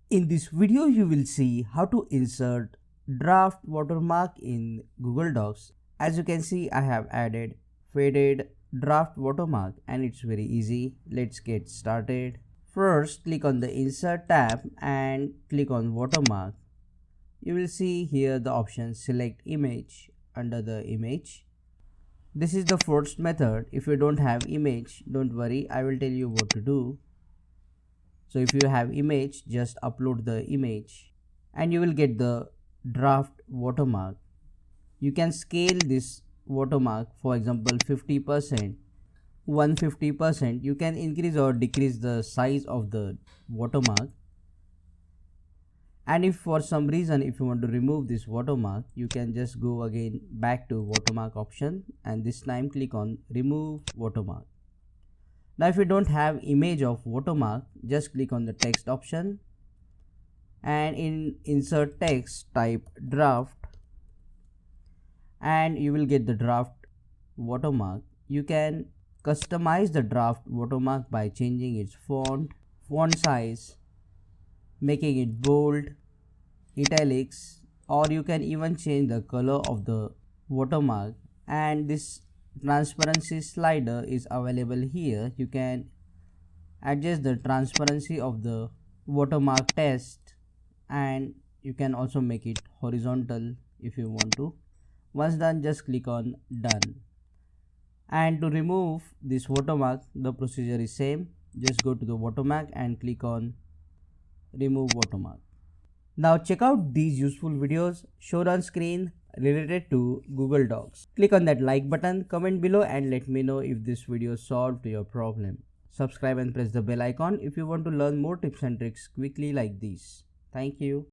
In this video, you will see how to insert draft watermark in Google Docs. As you can see, I have added faded draft watermark and it's very easy. Let's get started. First, click on the Insert tab and click on Watermark. You will see here the option Select Image under the image. This is the first method. If you don't have image, don't worry, I will tell you what to do. So if you have image, just upload the image and you will get the draft watermark. You can scale this watermark, for example 50%, 150%. You can increase or decrease the size of the watermark. And if for some reason if you want to remove this watermark, you can just go again back to watermark option and this time click on remove watermark. Now if you don't have image of watermark, just click on the text option and in insert text type draft and you will get the draft watermark. You can customize the draft watermark by changing its font size, making it bold, italics, or you can even change the color of the watermark. And this transparency slider is available here. You can adjust the transparency of the watermark text and you can also make it horizontal if you want to. Once done, just click on done. And to remove this watermark, the procedure is same. Just go to the watermark and click on remove watermark. Now check out these useful videos shown on screen related to Google Docs. Click on that like button, comment below and let me know if this video solved your problem. Subscribe and press the bell icon if you want to learn more tips and tricks quickly like these. Thank you.